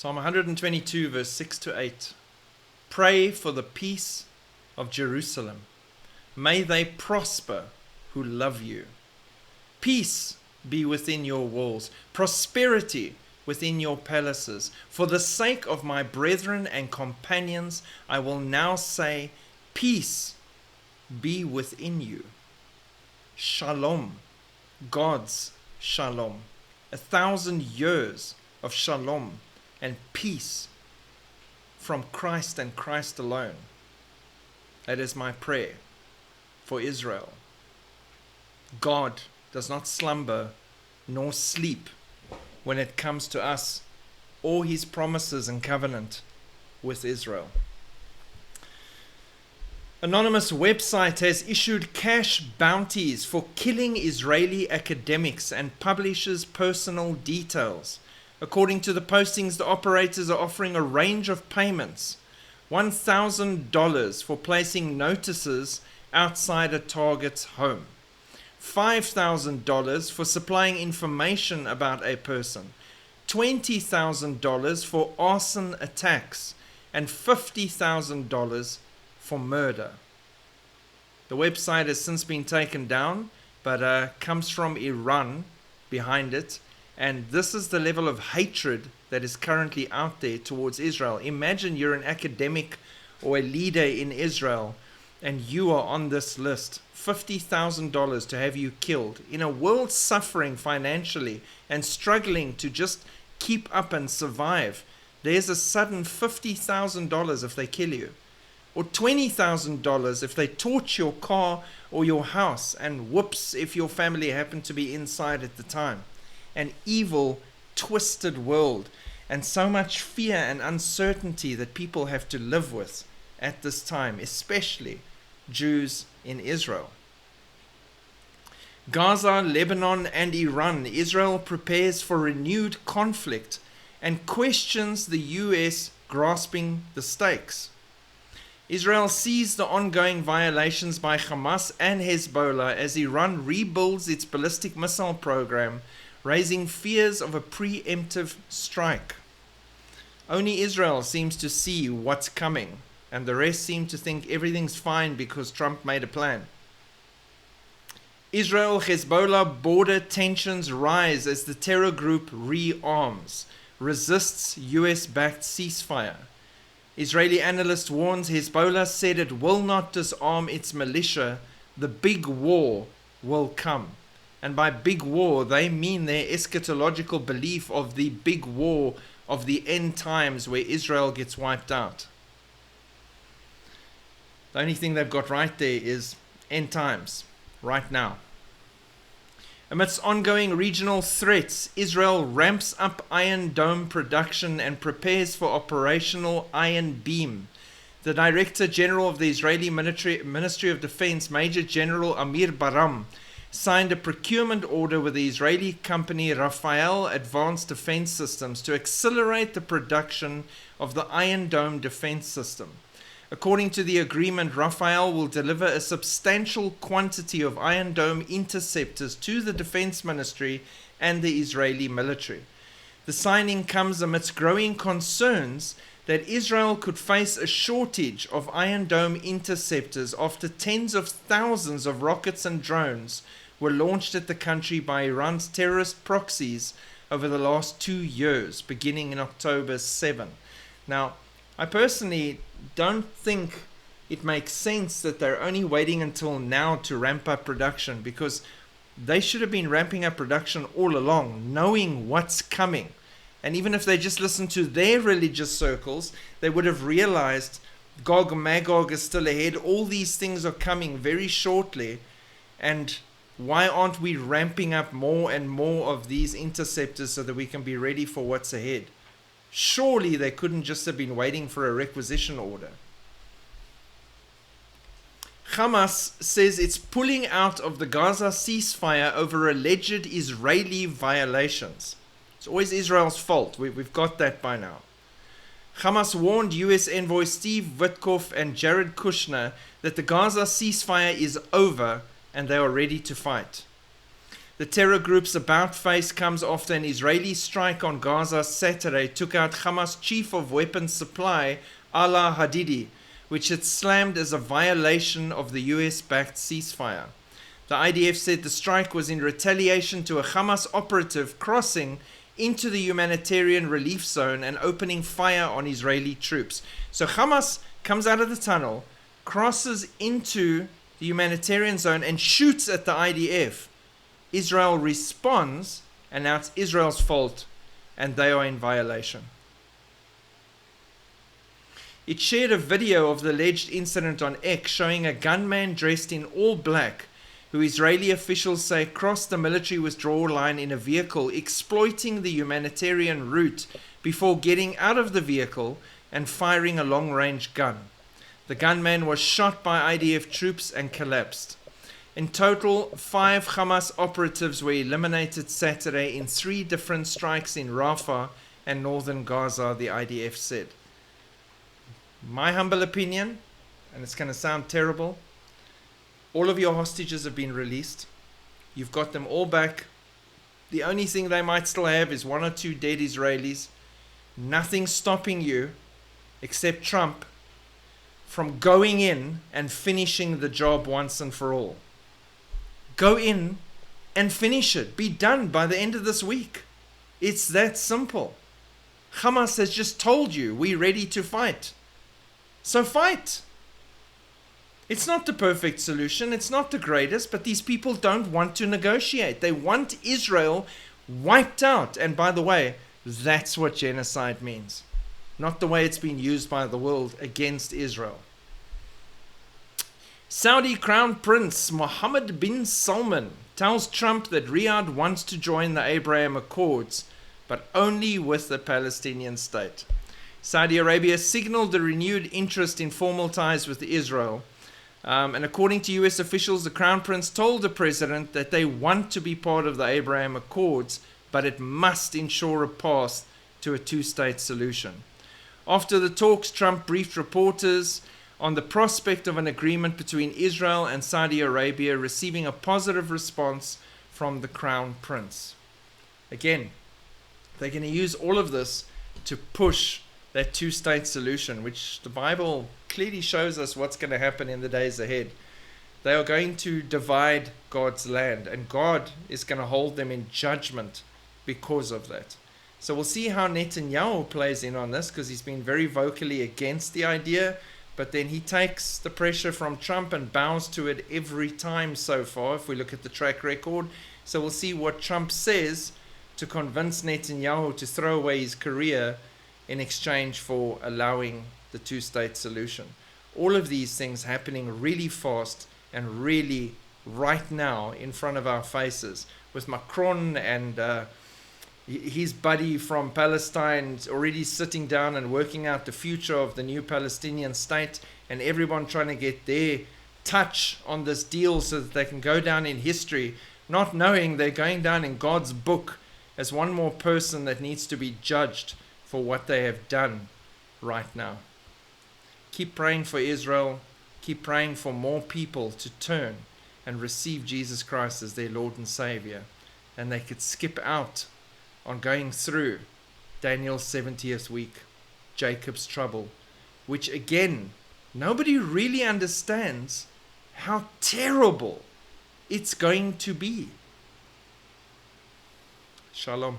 Psalm 122, verse 6 to 8. Pray for the peace of Jerusalem. May they prosper who love you. Peace be within your walls, prosperity within your palaces. For the sake of my brethren and companions, I will now say, peace be within you. Shalom, God's shalom. 1,000 years of shalom and peace from Christ and Christ alone. That is my prayer for Israel. God does not slumber nor sleep when it comes to us or his promises and covenant with Israel. Anonymous website has issued cash bounties for killing Israeli academics and publishes personal details. According to the postings, the operators are offering a range of payments. $1,000 for placing notices outside a target's home. $5,000 for supplying information about a person. $20,000 for arson attacks. And $50,000 for murder. The website has since been taken down, but comes from Iran behind it. And this is the level of hatred that is currently out there towards Israel. Imagine you're an academic or a leader in Israel and you are on this list. $50,000 to have you killed in a world suffering financially and struggling to just keep up and survive. There's a sudden $50,000 if they kill you, or $20,000 if they torch your car or your house, and whoops if your family happened to be inside at the time. An evil, twisted world, and so much fear and uncertainty that people have to live with at this time, especially Jews in Israel. Gaza, Lebanon, and Iran. Israel prepares for renewed conflict and questions the US grasping the stakes. Israel sees the ongoing violations by Hamas and Hezbollah as Iran rebuilds its ballistic missile program, raising fears of a preemptive strike. Only Israel seems to see what's coming, and the rest seem to think everything's fine because Trump made a plan. Israel-Hezbollah border tensions rise as the terror group rearms, resists US-backed ceasefire. Israeli analyst warns Hezbollah said it will not disarm its militia. The big war will come. And by big war, they mean their eschatological belief of the big war of the end times where Israel gets wiped out. The only thing they've got right there is end times, right now. Amidst ongoing regional threats, Israel ramps up Iron Dome production and prepares for operational Iron Beam. The Director General of the Israeli Ministry of Defense, Major General Amir Baram, signed a procurement order with the Israeli company Rafael Advanced Defense Systems to accelerate the production of the Iron Dome defense system. According to the agreement, Rafael will deliver a substantial quantity of Iron Dome interceptors to the Defense Ministry and the Israeli military. The signing comes amidst growing concerns that Israel could face a shortage of Iron Dome interceptors after tens of thousands of rockets and drones were launched at the country by Iran's terrorist proxies over the last 2 years, beginning in October 7. Now, I personally don't think it makes sense that they're only waiting until now to ramp up production, because they should have been ramping up production all along, knowing what's coming. And even if they just listened to their religious circles, they would have realized Gog and Magog is still ahead. All these things are coming very shortly. And why aren't we ramping up more and more of these interceptors so that we can be ready for what's ahead? Surely they couldn't just have been waiting for a requisition order. Hamas says it's pulling out of the Gaza ceasefire over alleged Israeli violations. It's always Israel's fault. We've got that by now. Hamas warned US envoy Steve Witkoff and Jared Kushner that the Gaza ceasefire is over and they are ready to fight. The terror group's about face comes after an Israeli strike on Gaza Saturday took out Hamas chief of weapons supply, Ala Hadidi, which it slammed as a violation of the US-backed ceasefire. The IDF said the strike was in retaliation to a Hamas operative crossing into the humanitarian relief zone and opening fire on Israeli troops. So Hamas comes out of the tunnel, crosses into the humanitarian zone and shoots at the IDF. Israel responds, and now it's Israel's fault, and they are in violation. It shared a video of the alleged incident on X showing a gunman dressed in all black, who Israeli officials say crossed the military withdrawal line in a vehicle, exploiting the humanitarian route before getting out of the vehicle and firing a long-range gun. The gunman was shot by IDF troops and collapsed. In total, 5 Hamas operatives were eliminated Saturday in 3 different strikes in Rafah and northern Gaza, the IDF said. My humble opinion, and it's going to sound terrible, all of your hostages have been released. You've got them all back. The only thing they might still have is 1 or 2 dead Israelis. Nothing stopping you, except Trump, from going in and finishing the job once and for all. Go in and finish it. Be done by the end of this week. It's that simple. Hamas has just told you, we're ready to fight. So fight. It's not the perfect solution. It's not the greatest, but these people don't want to negotiate. They want Israel wiped out. And by the way, that's what genocide means. Not the way it's been used by the world against Israel. Saudi Crown Prince Mohammed bin Salman tells Trump that Riyadh wants to join the Abraham Accords, but only with the Palestinian state. Saudi Arabia signaled a renewed interest in formal ties with Israel. And according to US officials, the Crown Prince told the president that they want to be part of the Abraham Accords, but it must ensure a path to a 2-state solution. After the talks, Trump briefed reporters on the prospect of an agreement between Israel and Saudi Arabia, receiving a positive response from the Crown Prince. Again, they're going to use all of this to push that 2-state solution, which the Bible clearly shows us what's going to happen in the days ahead. They are going to divide God's land, and God is going to hold them in judgment because of that. So we'll see how Netanyahu plays in on this, because he's been very vocally against the idea, but then he takes the pressure from Trump and bows to it every time so far, if we look at the track record. So we'll see what Trump says to convince Netanyahu to throw away his career in exchange for allowing the 2-state solution. All of these things happening really fast and really right now in front of our faces, with Macron and his buddy from Palestine already sitting down and working out the future of the new Palestinian state, and everyone trying to get their touch on this deal so that they can go down in history, not knowing they're going down in God's book as one more person that needs to be judged for what they have done right now. Keep praying for Israel. Keep praying for more people to turn and receive Jesus Christ as their Lord and Savior, and they could skip out on going through Daniel's 70th week, Jacob's trouble, which again, nobody really understands how terrible it's going to be. Shalom.